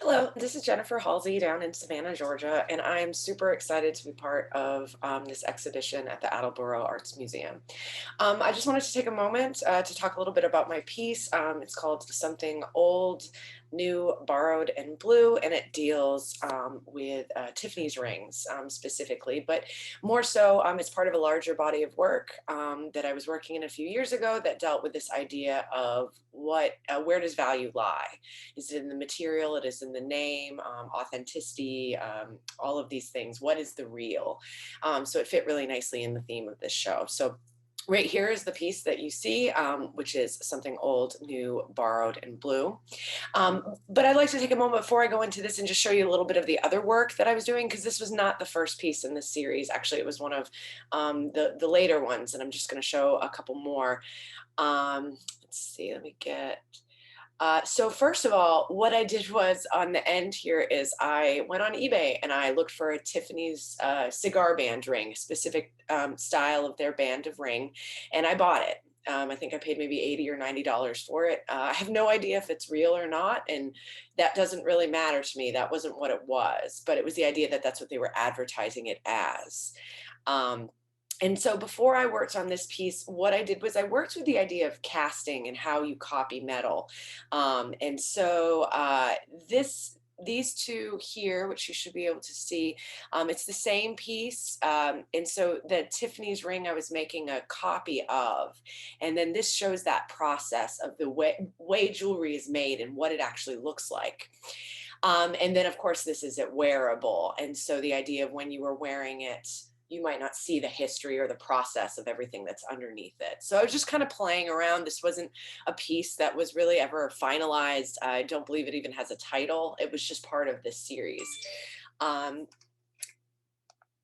Hello, this is Jennifer Hallsey down in Savannah, Georgia, and I'm super excited to be part of this exhibition at the Attleboro Arts Museum. I just wanted to take a moment to talk a little bit about my piece. It's called Something Old, New, Borrowed, and Blue, and it deals with Tiffany's rings specifically, but more so, it's part of a larger body of work that I was working in a few years ago that dealt with this idea of where does value lie? Is it in the material? It is in the name, authenticity, all of these things. What is the real? So it fit really nicely in the theme of this show. So right here is the piece that you see, which is Something Old, New, Borrowed, and Blue. But I'd like to take a moment before I go into this and just show you a little bit of the other work that I was doing, because this was not the first piece in this series. Actually, it was one of the later ones, and I'm just going to show a couple more. Let's see, let me get so first of all, what I did was on the end here is I went on eBay and I looked for a Tiffany's cigar band ring, a specific style of their band of ring, and I bought it. I think I paid maybe $80 or $90 for it. I have no idea if it's real or not, and that doesn't really matter to me. That wasn't what it was, but it was the idea that that's what they were advertising it as. Um, and so before I worked on this piece, what I did was I worked with the idea of casting and how you copy metal. And so these two here, which you should be able to see, it's the same piece. And so the Tiffany's ring I was making a copy of. And then this shows that process of the way jewelry is made and what it actually looks like. And then, of course, this is it wearable. And so the idea of when you were wearing it, you might not see the history or the process of everything that's underneath it. So I was just kind of playing around. This wasn't a piece that was really ever finalized. I don't believe it even has a title. It was just part of this series. Um,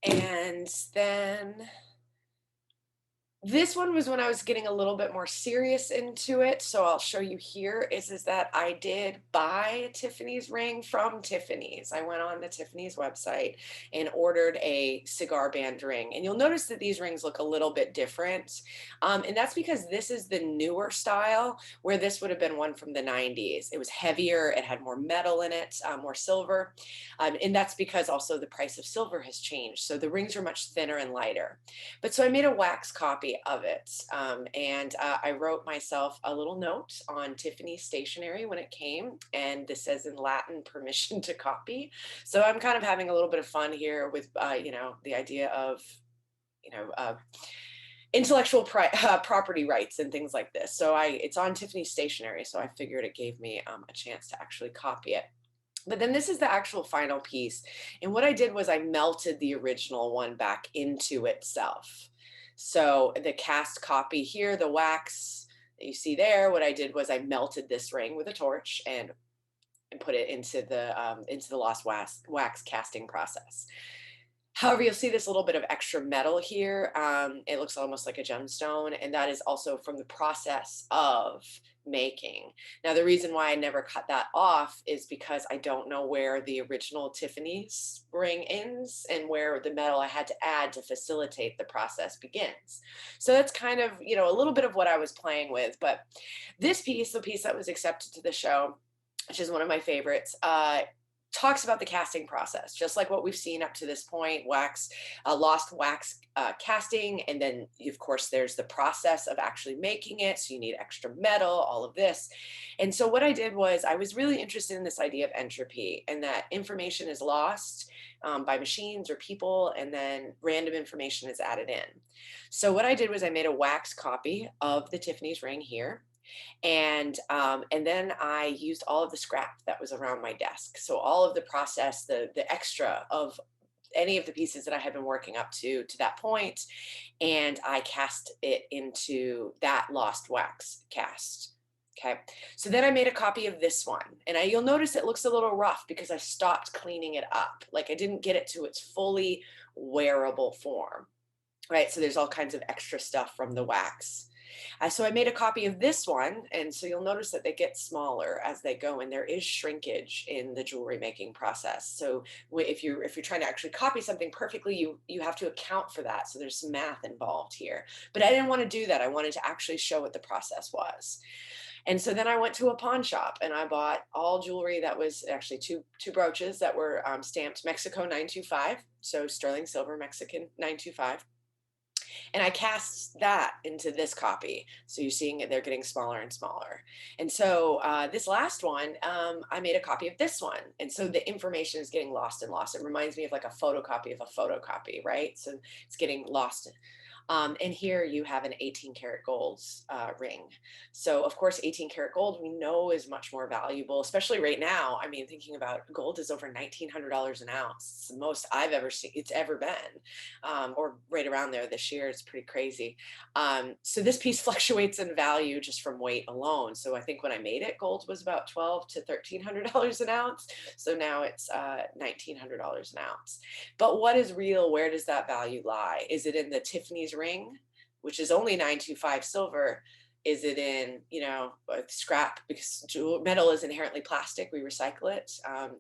and then this one was when I was getting a little bit more serious into it. So I'll show you here is that I did buy a Tiffany's ring from Tiffany's. I went on the Tiffany's website and ordered a cigar band ring. And you'll notice that these rings look a little bit different. And that's because this is the newer style, where this would have been one from the 90s. It was heavier, it had more metal in it, more silver. And that's because also the price of silver has changed. So the rings are much thinner and lighter. But so I made a wax copy of it. And I wrote myself a little note on Tiffany stationery when it came. And this says in Latin, permission to copy. So I'm kind of having a little bit of fun here with, the idea of, you know, uh, property rights and things like this. So it's on Tiffany stationery. So I figured it gave me a chance to actually copy it. But then this is the actual final piece. And what I did was I melted the original one back into itself. So the cast copy here, the wax that you see there, what I did was I melted this ring with a torch and put it into the lost wax casting process. However, you'll see this little bit of extra metal here. It looks almost like a gemstone, and that is also from the process of making. Now, the reason why I never cut that off is because I don't know where the original Tiffany's ring ends and where the metal I had to add to facilitate the process begins. So that's kind of, a little bit of what I was playing with. But this piece, the piece that was accepted to the show, which is one of my favorites, talks about the casting process, just like what we've seen up to this point, lost wax casting. And then, of course, there's the process of actually making it. So you need extra metal, all of this. And so what I did was I was really interested in this idea of entropy, and that information is lost by machines or people, and then random information is added in. So what I did was I made a wax copy of the Tiffany's ring here. And then I used all of the scrap that was around my desk. So all of the process, the extra of any of the pieces that I had been working up to that point, and I cast it into that lost wax cast. Okay, so then I made a copy of this one, and you'll notice it looks a little rough because I stopped cleaning it up. Like, I didn't get it to its fully wearable form, right? So there's all kinds of extra stuff from the wax. So I made a copy of this one, and so you'll notice that they get smaller as they go, and there is shrinkage in the jewelry making process. So if you're trying to actually copy something perfectly, you have to account for that. So there's some math involved here. But I didn't want to do that. I wanted to actually show what the process was. And so then I went to a pawn shop and I bought all jewelry that was actually two brooches that were stamped Mexico 925, so sterling silver Mexican 925. And I cast that into this copy. So you're seeing it, they're getting smaller and smaller. And so this last one, I made a copy of this one. And so the information is getting lost and lost. It reminds me of like a photocopy of a photocopy, right? So it's getting lost. And here you have an 18 karat gold ring. So of course, 18 karat gold we know is much more valuable, especially right now. I mean, thinking about gold is over $1,900 an ounce. It's the most I've ever seen, it's ever been, or right around there this year. It's pretty crazy. So this piece fluctuates in value just from weight alone. So I think when I made it, gold was about $1,200 to $1,300 an ounce. So now it's $1,900 an ounce. But what is real? Where does that value lie? Is it in the Tiffany's ring, which is only 925 silver? Is it in, scrap, because metal is inherently plastic? We recycle it.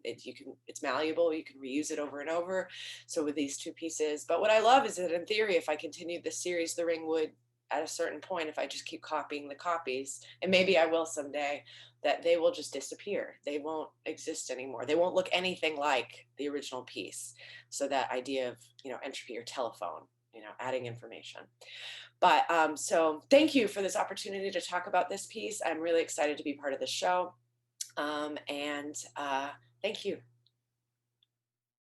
It's malleable. You can reuse it over and over. So with these two pieces, but what I love is that in theory, if I continued this series, the ring would, at a certain point, if I just keep copying the copies, and maybe I will someday, that they will just disappear. They won't exist anymore. They won't look anything like the original piece. So that idea of, entropy or telephone, adding information. But so thank you for this opportunity to talk about this piece. I'm really excited to be part of the show. And thank you.